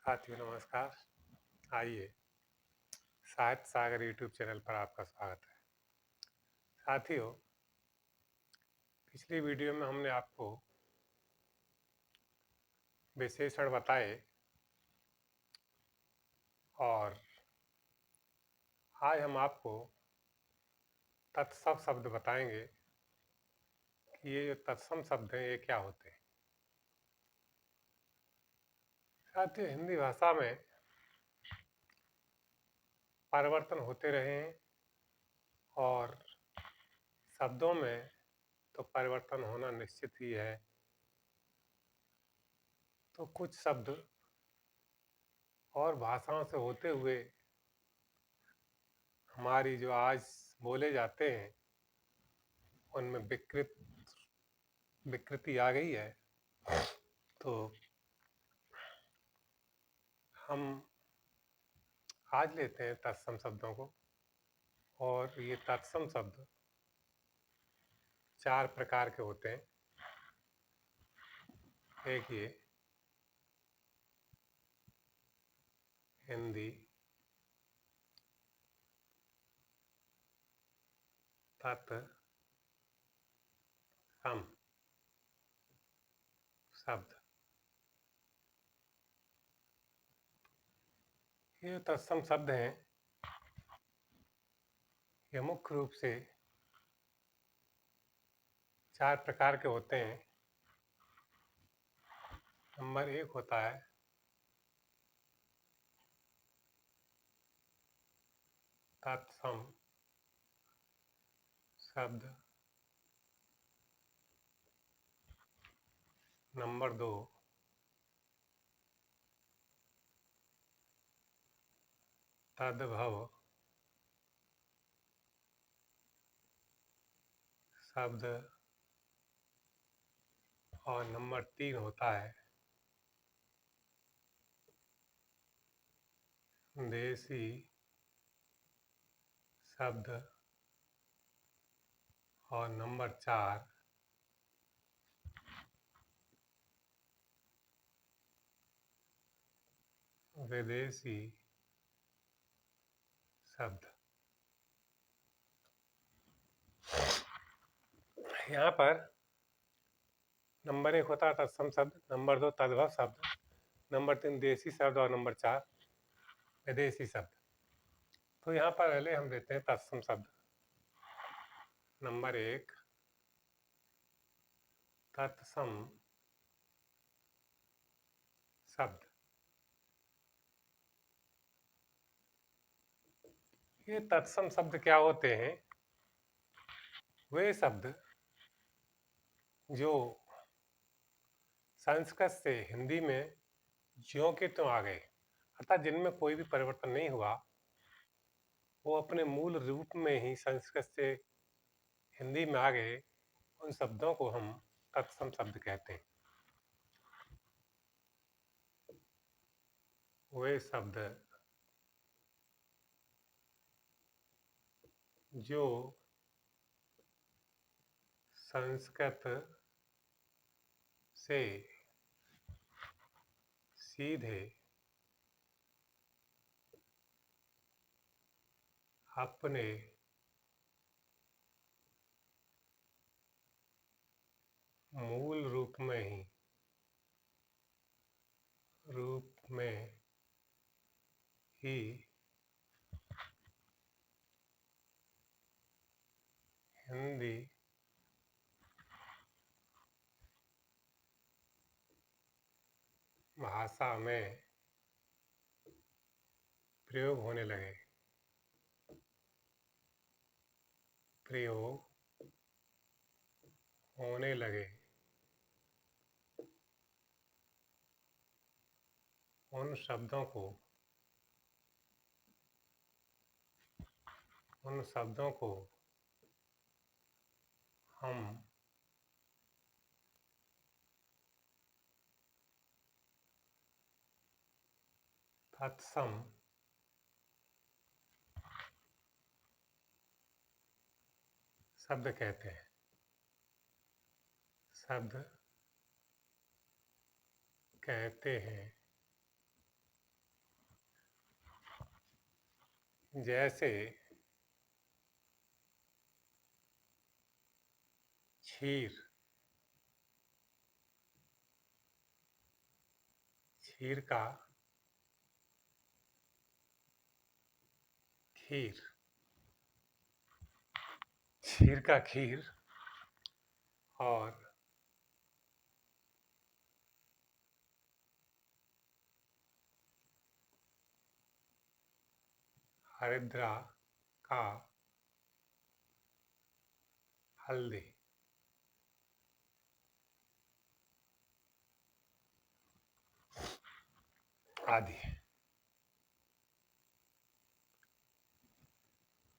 साथियों नमस्कार। आइए साहित्य सागर यूट्यूब चैनल पर आपका स्वागत है। साथियों, पिछली वीडियो में हमने आपको विशेषण बताए और आज हम आपको तत्सम शब्द बताएंगे कि ये जो तत्सम शब्द हैं ये क्या होते हैं। साथियों, हिंदी भाषा में परिवर्तन होते रहे हैं और शब्दों में तो परिवर्तन होना निश्चित ही है। तो कुछ शब्द और भाषाओं से होते हुए हमारी जो आज बोले जाते हैं उनमें विकृति आ गई है। तो हम आज लेते हैं तत्सम शब्दों को और ये तत्सम शब्द 4 प्रकार के होते हैं। एक ये हिंदी तत्सम शब्द। ये तत्सम शब्द हैं ये मुख्य रूप से 4 प्रकार के होते हैं। नंबर 1 होता है तत्सम शब्द। नंबर 2 तद्भव शब्द और नंबर 3 होता है देशी शब्द और नंबर 4 विदेशी शब्द। यहाँ पर नंबर 1 होता है तत्सम शब्द, नंबर 2 तद्भव शब्द, नंबर 3 देशी शब्द और नंबर 4 विदेशी शब्द। तो यहाँ पर पहले हम देते हैं तत्सम शब्द। नंबर 1 तत्सम शब्द। ये तत्सम शब्द क्या होते हैं? वे शब्द जो संस्कृत से हिंदी में ज्यों के त्यों आ गए, अर्थात जिनमें कोई भी परिवर्तन नहीं हुआ, वो अपने मूल रूप में ही संस्कृत से हिंदी में आ गए, उन शब्दों को हम तत्सम शब्द कहते हैं। वे शब्द जो संस्कृत से सीधे अपने मूल रूप में ही हिंदी भाषा में प्रयोग होने लगे। उन शब्दों को हम तत्सम शब्द कहते हैं। शब्द कहते हैं जैसे क्षीर, क्षीर का खीर, क्षीर का खीर और हरिद्रा का हल्दी आदि।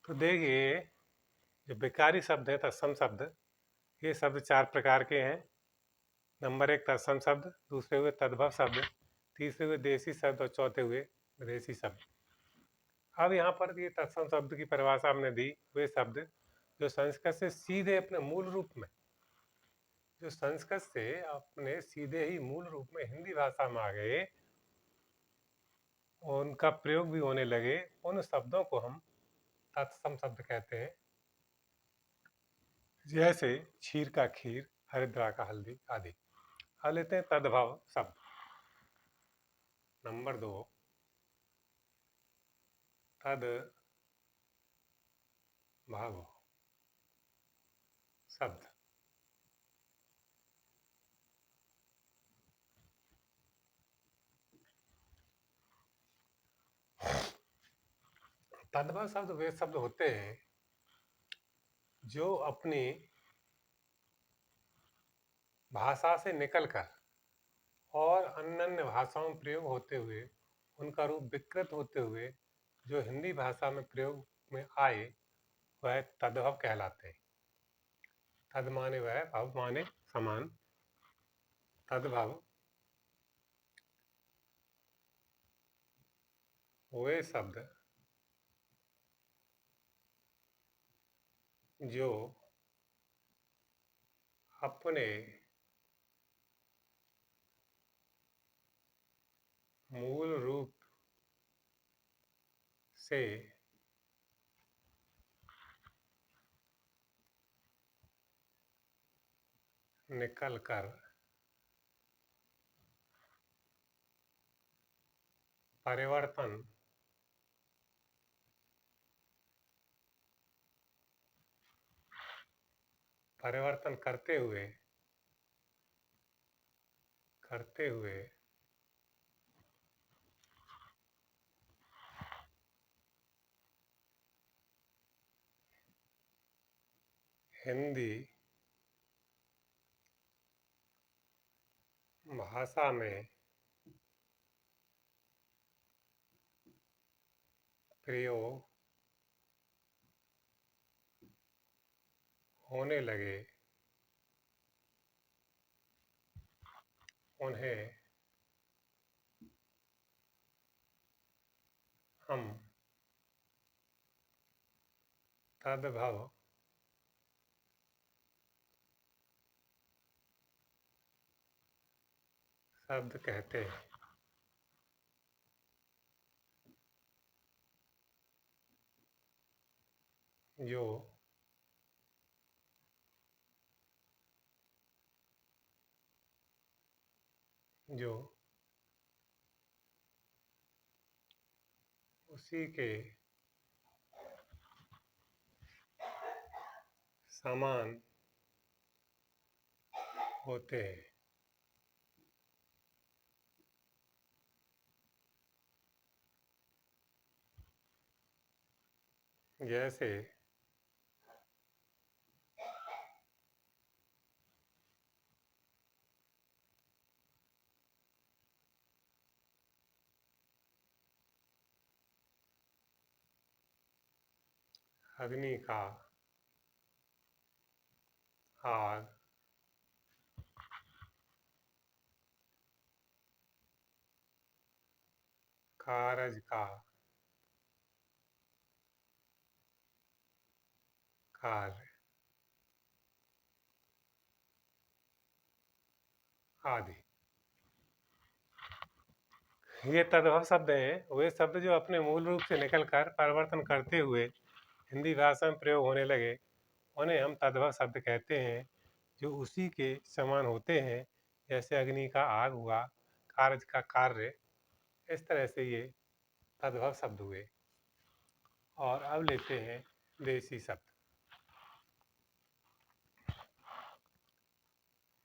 तो देखिए, जो विकारी शब्द है, तत्सम शब्द, ये शब्द चार प्रकार के हैं। नंबर एक तत्सम शब्द, दूसरे हुए तद्भव शब्द, तीसरे हुए देशी शब्द और चौथे हुए विदेशी शब्द। अब यहाँ पर ये तत्सम शब्द की परिभाषा हमने दी, वे शब्द जो संस्कृत से सीधे अपने मूल रूप में, जो संस्कृत से अपने सीधे ही मूल रूप में हिंदी भाषा में आ गए और उनका प्रयोग भी होने लगे, उन शब्दों को हम तत्सम शब्द कहते हैं। जैसे क्षीर का खीर, हरिद्रा का हल्दी आदि। अब लेते हैं तद्भव शब्द। नंबर दो, तद भाव शब्द। तद्भव शब्द वे शब्द होते हैं जो अपनी भाषा से निकलकर और अन्य भाषाओं में प्रयोग होते हुए, उनका रूप विकृत होते हुए जो हिंदी भाषा में प्रयोग में आए, वह तद्भव कहलाते हैं। तद माने वह, भव माने समान। तद्भव वे शब्द जो अपने मूल रूप से निकलकर परिवर्तन परिवर्तन करते हुए हिंदी भाषा में प्रयोग होने लगे, उन्हें हम तद्भव शब्द कहते हैं। जो जो उसी के समान होते हैं। जैसे अग्नि का आग, कारज का कार्य आदि। ये तद्भव शब्द हैं, वे शब्द जो अपने मूल रूप से निकलकर परिवर्तन करते हुए हिंदी भाषा में प्रयोग होने लगे, उन्हें हम तद्भव शब्द कहते हैं, जो उसी के समान होते हैं। जैसे अग्नि का आग हुआ, कार्य का कार्य, इस तरह से ये तद्भव शब्द हुए। और अब लेते हैं देसी शब्द।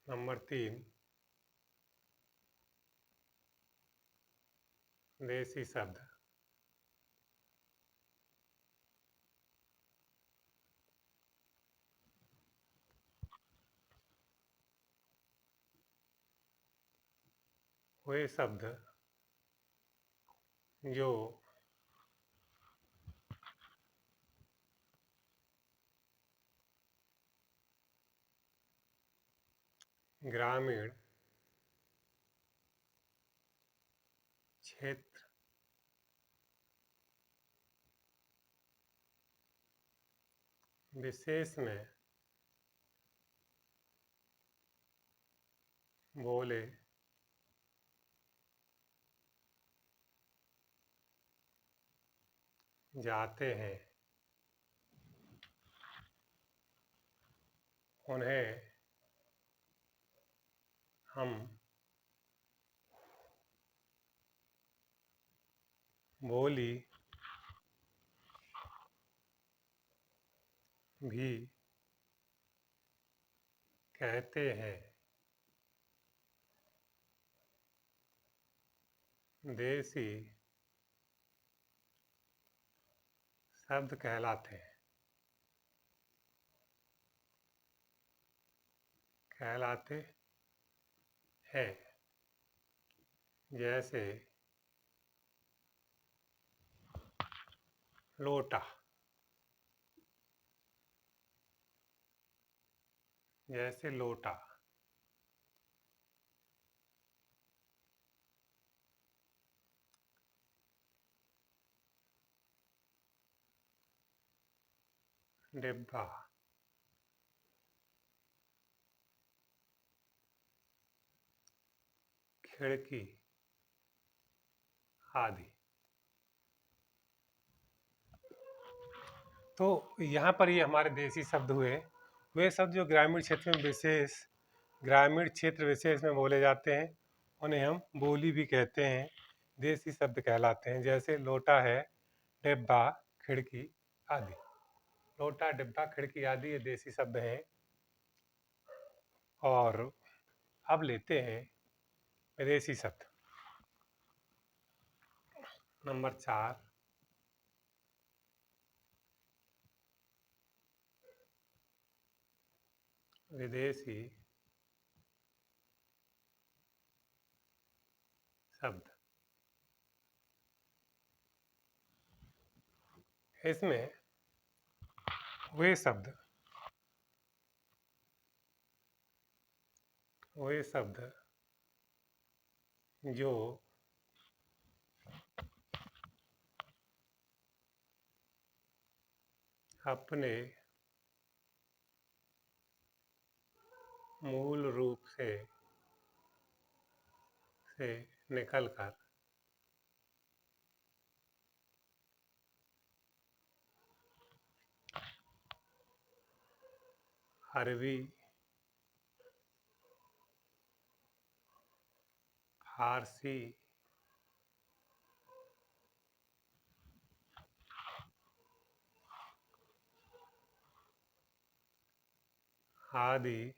नंबर 3, देसी शब्द। वे शब्द जो ग्रामीण क्षेत्र विशेष में बोले जाते हैं, उन्हें हम बोली भी कहते हैं। देसी शब्द कहलाते हैं। जैसे लोटा, जैसे लोटा, डिब्बा, खिड़की आदि। तो यहाँ पर ये हमारे देसी शब्द हुए। वे शब्द जो ग्रामीण क्षेत्र विशेष में बोले जाते हैं, उन्हें हम बोली भी कहते हैं, देसी शब्द कहलाते हैं। जैसे लोटा है, डिब्बा, खिड़की आदि। लोटा, डिब्बा, खिड़की आदि ये देसी शब्द हैं। और अब लेते हैं विदेशी शब्द। नंबर 4, विदेशी शब्द। इसमें वे शब्द जो अपने मूल रूप से निकलकर अरबी, फारसी आदि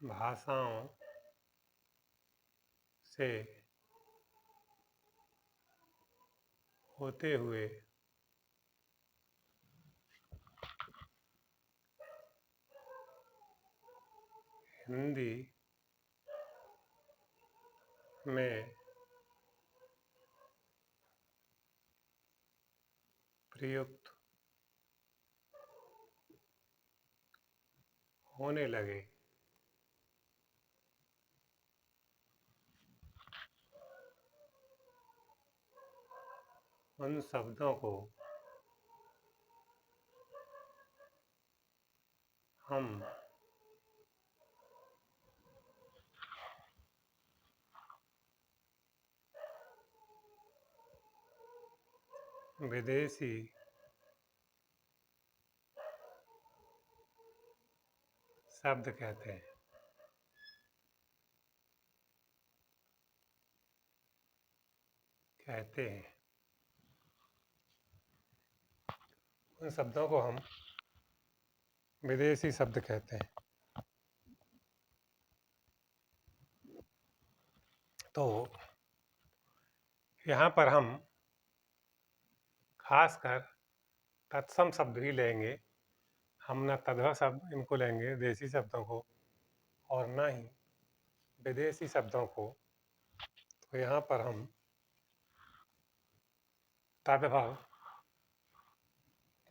भाषाओं से होते हुए हिंदी में प्रयुक्त होने लगे। उन शब्दों को हम विदेशी शब्द कहते हैं। उन शब्दों को हम विदेशी शब्द कहते हैं। तो यहाँ पर हम खासकर तत्सम शब्द ही लेंगे। हम ना तद्भव शब्द इनको लेंगे, देसी शब्दों को, और ना ही विदेशी शब्दों को। तो यहाँ पर हम तद्भव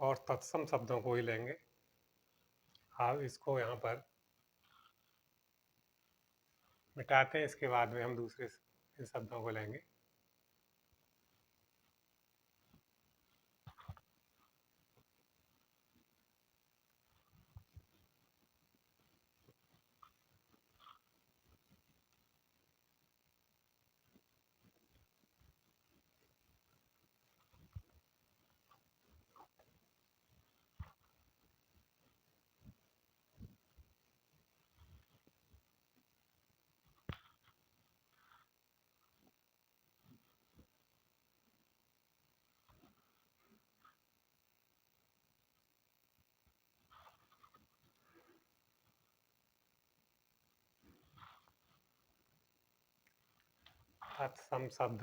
और तत्सम शब्दों को ही लेंगे। आप इसको यहाँ पर मिटाते हैं, इसके बाद में हम दूसरे शब्दों को लेंगे। तत्सम शब्द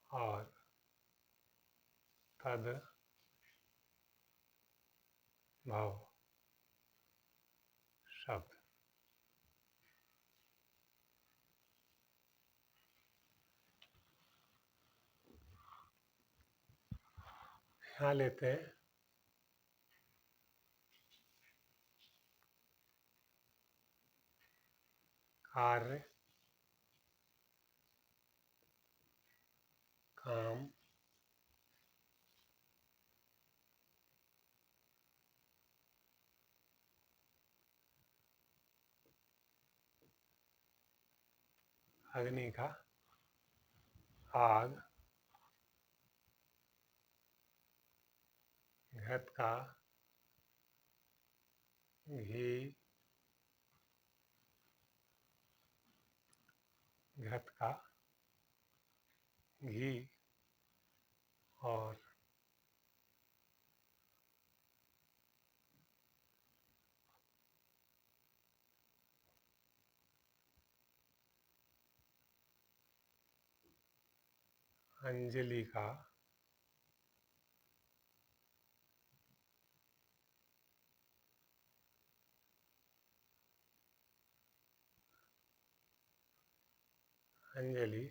और तद्भव शब्द। यहाँ लेते हैं कार्य, काम, अग्नि का आग, घृत का घी, घृत का घी, और अंजलि का अंजलि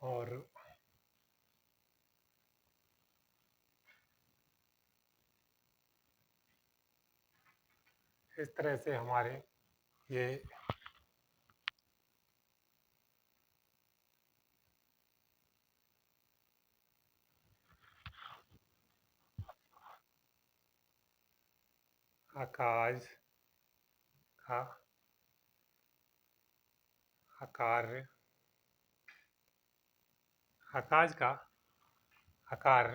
और इस तरह से हमारे ये आकाश का आकार, आकाश का आकार,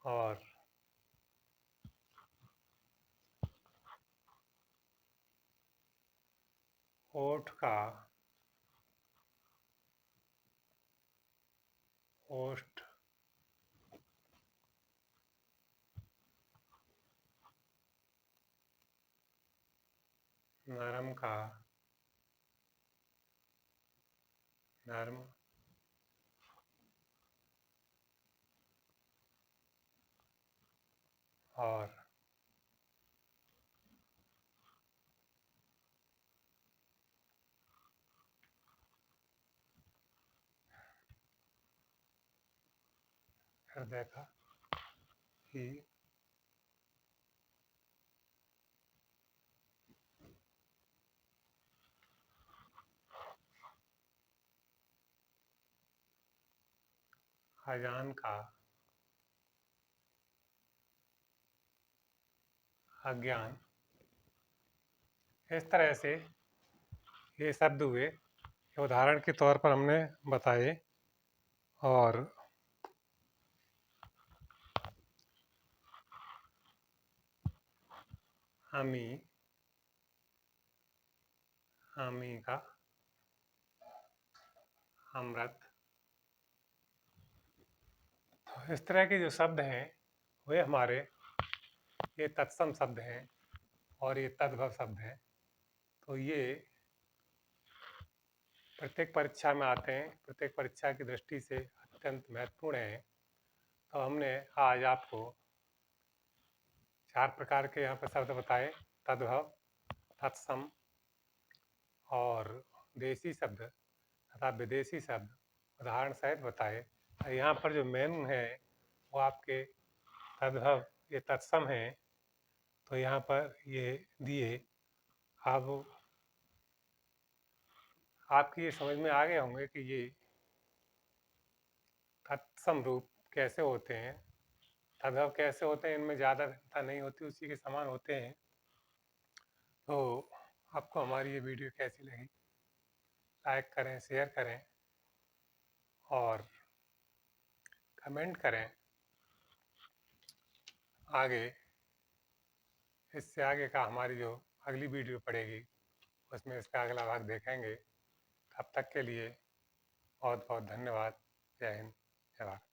और ओठ का ओष्ठ, नरम का नर्म, और हृदय का ही। अजान का, अज्ञान, इस तरह से ये शब्द हुए, उदाहरण के तौर पर हमने बताए। और हामी, हामी का, अमृत। तो इस तरह के जो शब्द हैं वे हमारे ये तत्सम शब्द हैं और ये तद्भव शब्द हैं। तो ये प्रत्येक परीक्षा में आते हैं, प्रत्येक परीक्षा की दृष्टि से अत्यंत महत्वपूर्ण हैं। तो हमने आज आपको 4 प्रकार के यहाँ पर शब्द बताए, तद्भव, तत्सम और देशी शब्द तथा विदेशी शब्द उदाहरण सहित बताए। यहाँ पर जो मेन है वो आपके तद्भव, ये तत्सम है। तो यहाँ पर ये दिए। अब आपकी ये समझ में आ गए होंगे कि ये तत्सम रूप कैसे होते हैं, तद्भव कैसे होते हैं। इनमें ज़्यादा भिन्नता नहीं होती, उसी के समान होते हैं। तो आपको हमारी ये वीडियो कैसी लगी, लाइक करें, शेयर करें और कमेंट करें। आगे इससे आगे का हमारी जो अगली वीडियो पड़ेगी उसमें इसका अगला भाग देखेंगे। तब तक के लिए बहुत बहुत धन्यवाद। जय हिंद, जय भारत।